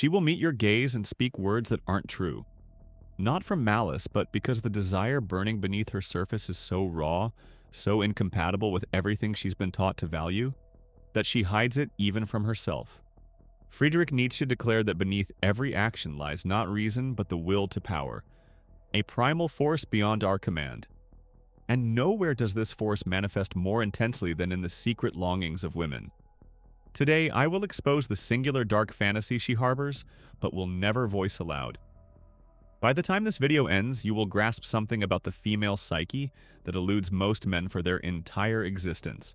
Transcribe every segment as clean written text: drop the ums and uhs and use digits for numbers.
She will meet your gaze and speak words that aren't true. Not from malice, but because the desire burning beneath her surface is so raw, so incompatible with everything she's been taught to value, that she hides it even from herself. Friedrich Nietzsche declared that beneath every action lies not reason but the will to power, a primal force beyond our command. And nowhere does this force manifest more intensely than in the secret longings of women. Today, I will expose the singular dark fantasy she harbors, but will never voice aloud. By the time this video ends, you will grasp something about the female psyche that eludes most men for their entire existence.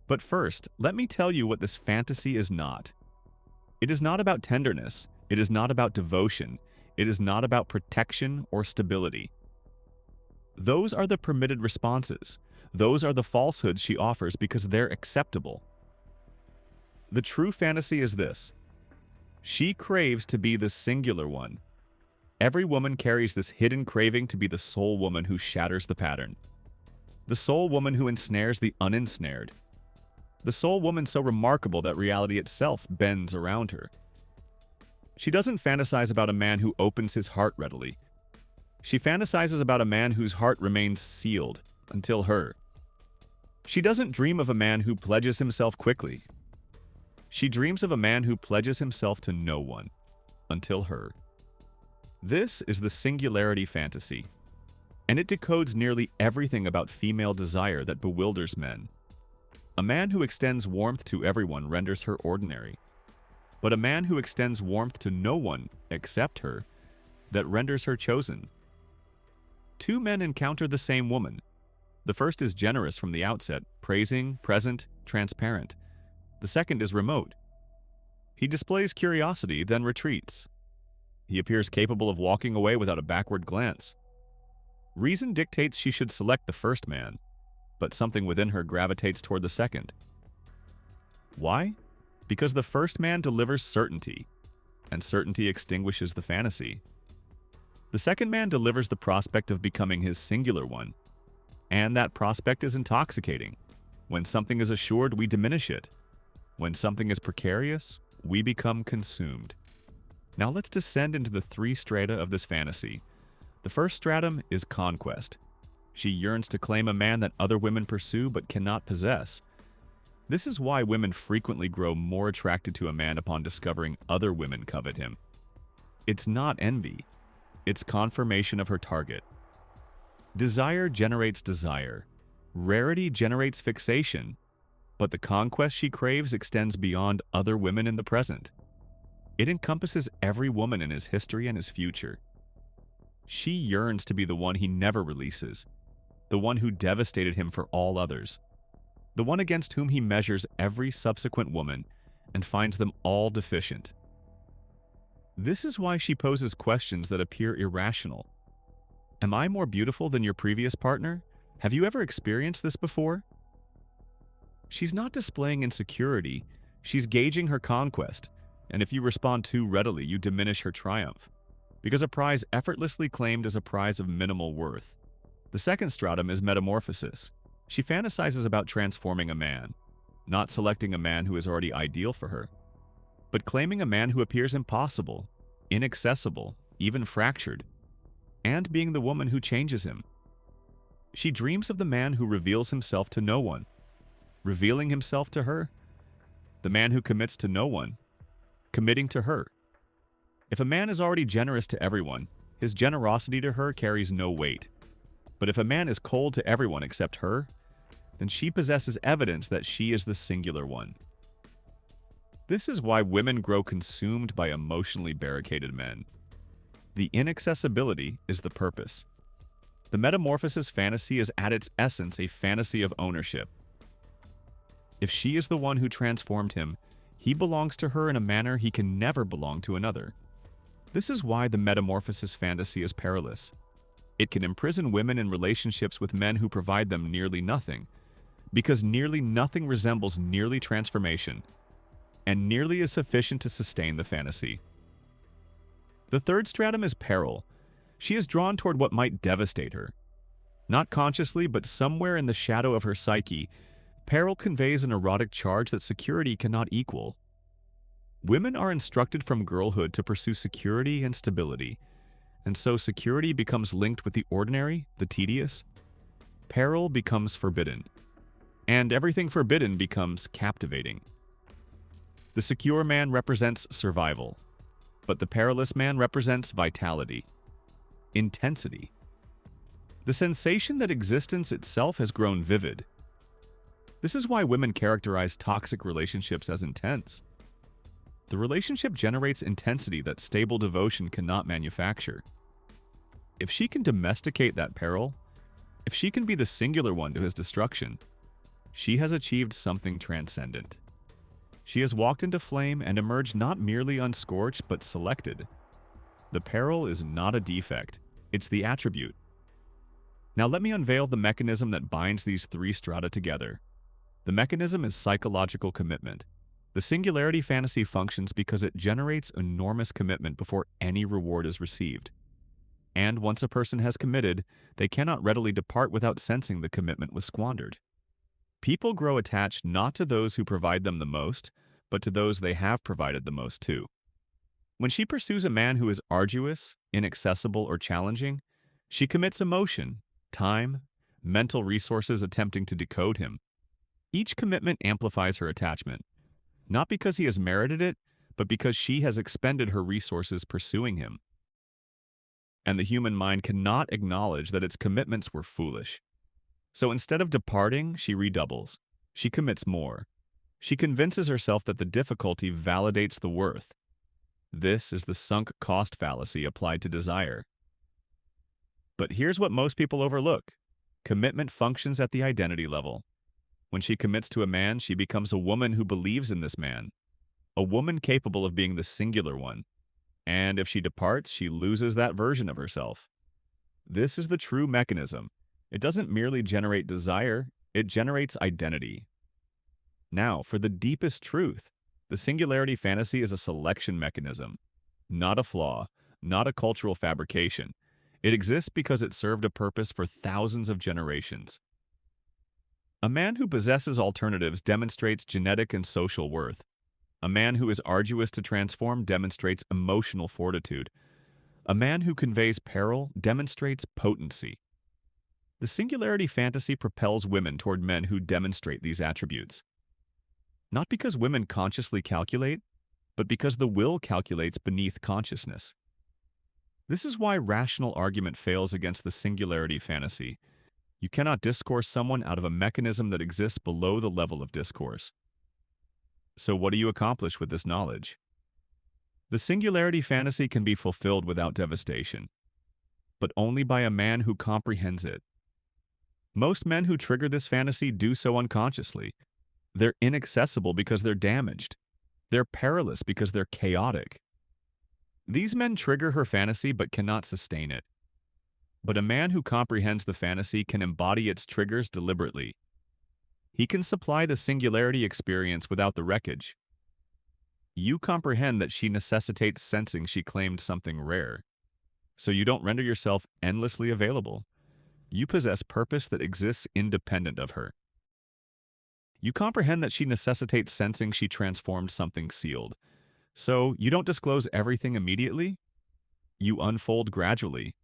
But first, let me tell you what this fantasy is not. It is not about tenderness. It is not about devotion. It is not about protection or stability. Those are the permitted responses. Those are the falsehoods she offers because they're acceptable. The true fantasy is this. She craves to be the singular one. Every woman carries this hidden craving to be the sole woman who shatters the pattern. The sole woman who ensnares the unensnared. The sole woman so remarkable that reality itself bends around her. She doesn't fantasize about a man who opens his heart readily. She fantasizes about a man whose heart remains sealed until her. She doesn't dream of a man who pledges himself quickly. She dreams of a man who pledges himself to no one until her. This is the Singularity Fantasy, and it decodes nearly everything about female desire that bewilders men. A man who extends warmth to everyone renders her ordinary, but a man who extends warmth to no one except her, that renders her chosen. Two men encounter the same woman. The first is generous from the outset, praising, present, transparent. The second is remote. He displays curiosity, then retreats. He appears capable of walking away without a backward glance. Reason dictates she should select the first man, but something within her gravitates toward the second. Why? Because the first man delivers certainty, and certainty extinguishes the fantasy. The second man delivers the prospect of becoming his singular one, and that prospect is intoxicating. When something is assured, we diminish it. When something is precarious, we become consumed. Now let's descend into the three strata of this fantasy. The first stratum is conquest. She yearns to claim a man that other women pursue but cannot possess. This is why women frequently grow more attracted to a man upon discovering other women covet him. It's not envy. It's confirmation of her target. Desire generates desire. Rarity generates fixation. But the conquest she craves extends beyond other women in the present. It encompasses every woman in his history and his future. She yearns to be the one he never releases, the one who devastated him for all others, the one against whom he measures every subsequent woman and finds them all deficient. This is why she poses questions that appear irrational. Am I more beautiful than your previous partner? Have you ever experienced this before? She's not displaying insecurity, she's gauging her conquest, and if you respond too readily, you diminish her triumph. Because a prize effortlessly claimed is a prize of minimal worth. The second stratum is metamorphosis. She fantasizes about transforming a man, not selecting a man who is already ideal for her, but claiming a man who appears impossible, inaccessible, even fractured, and being the woman who changes him. She dreams of the man who reveals himself to no one, revealing himself to her, the man who commits to no one, committing to her. If a man is already generous to everyone, his generosity to her carries no weight. But if a man is cold to everyone except her, then she possesses evidence that she is the singular one. This is why women grow consumed by emotionally barricaded men. The inaccessibility is the purpose. The metamorphosis fantasy is at its essence a fantasy of ownership. If she is the one who transformed him, he belongs to her in a manner he can never belong to another. This is why the metamorphosis fantasy is perilous. It can imprison women in relationships with men who provide them nearly nothing, because nearly nothing resembles nearly transformation, and nearly is sufficient to sustain the fantasy. The third stratum is peril. She is drawn toward what might devastate her. Not consciously, but somewhere in the shadow of her psyche, peril conveys an erotic charge that security cannot equal. Women are instructed from girlhood to pursue security and stability, and so security becomes linked with the ordinary, the tedious. Peril becomes forbidden, and everything forbidden becomes captivating. The secure man represents survival, but the perilous man represents vitality, intensity. The sensation that existence itself has grown vivid. This is why women characterize toxic relationships as intense. The relationship generates intensity that stable devotion cannot manufacture. If she can domesticate that peril, if she can be the singular one to his destruction, she has achieved something transcendent. She has walked into flame and emerged not merely unscorched but selected. The peril is not a defect, it's the attribute. Now let me unveil the mechanism that binds these three strata together. The mechanism is psychological commitment. The singularity fantasy functions because it generates enormous commitment before any reward is received. And once a person has committed, they cannot readily depart without sensing the commitment was squandered. People grow attached not to those who provide them the most, but to those they have provided the most to. When she pursues a man who is arduous, inaccessible, or challenging, she commits emotion, time, mental resources attempting to decode him. Each commitment amplifies her attachment, not because he has merited it, but because she has expended her resources pursuing him. And the human mind cannot acknowledge that its commitments were foolish. So instead of departing, she redoubles. She commits more. She convinces herself that the difficulty validates the worth. This is the sunk cost fallacy applied to desire. But here's what most people overlook. Commitment functions at the identity level. When she commits to a man, she becomes a woman who believes in this man, a woman capable of being the singular one. And if she departs, she loses that version of herself. This is the true mechanism. It doesn't merely generate desire, it generates identity. Now, for the deepest truth, the singularity fantasy is a selection mechanism, not a flaw, not a cultural fabrication. It exists because it served a purpose for thousands of generations. A man who possesses alternatives demonstrates genetic and social worth. A man who is arduous to transform demonstrates emotional fortitude. A man who conveys peril demonstrates potency. The singularity fantasy propels women toward men who demonstrate these attributes. Not because women consciously calculate, but because the will calculates beneath consciousness. This is why rational argument fails against the singularity fantasy. You cannot discourse someone out of a mechanism that exists below the level of discourse. So what do you accomplish with this knowledge? The singularity fantasy can be fulfilled without devastation, but only by a man who comprehends it. Most men who trigger this fantasy do so unconsciously. They're inaccessible because they're damaged. They're perilous because they're chaotic. These men trigger her fantasy but cannot sustain it. But a man who comprehends the fantasy can embody its triggers deliberately. He can supply the singularity experience without the wreckage. You comprehend that she necessitates sensing she claimed something rare. So you don't render yourself endlessly available. You possess purpose that exists independent of her. You comprehend that she necessitates sensing she transformed something sealed. So you don't disclose everything immediately. You unfold gradually.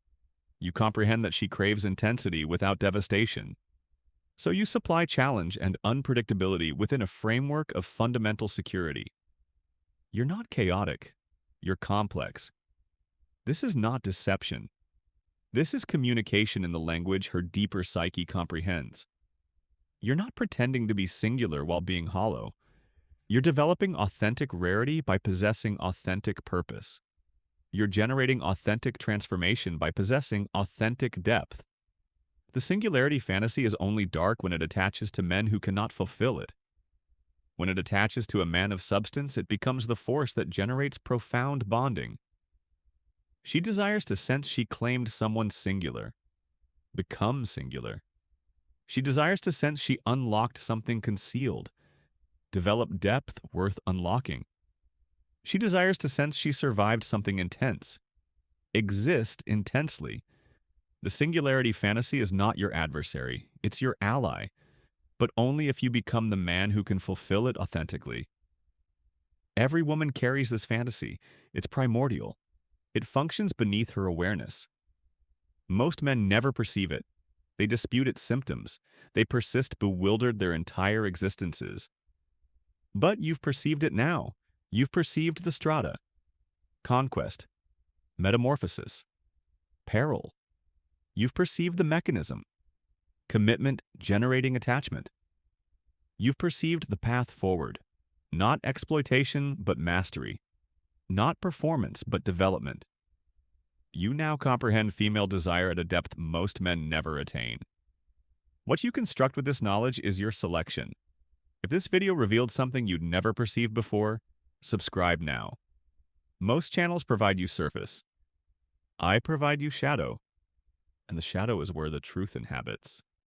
You comprehend that she craves intensity without devastation. So you supply challenge and unpredictability within a framework of fundamental security. You're not chaotic. You're complex. This is not deception. This is communication in the language her deeper psyche comprehends. You're not pretending to be singular while being hollow. You're developing authentic rarity by possessing authentic purpose. You're generating authentic transformation by possessing authentic depth. The singularity fantasy is only dark when it attaches to men who cannot fulfill it. When it attaches to a man of substance, it becomes the force that generates profound bonding. She desires to sense she claimed someone singular, become singular. She desires to sense she unlocked something concealed, develop depth worth unlocking. She desires to sense she survived something intense, exist intensely. The singularity fantasy is not your adversary, it's your ally, but only if you become the man who can fulfill it authentically. Every woman carries this fantasy. It's primordial. It functions beneath her awareness. Most men never perceive it. They dispute its symptoms. They persist bewildered their entire existences. But you've perceived it now. You've perceived the strata. Conquest. Metamorphosis. Peril. You've perceived the mechanism. Commitment generating attachment. You've perceived the path forward. Not exploitation, but mastery. Not performance, but development. You now comprehend female desire at a depth most men never attain. What you construct with this knowledge is your selection. If this video revealed something you'd never perceived before, subscribe now. Most channels provide you surface. I provide you shadow, and the shadow is where the truth inhabits.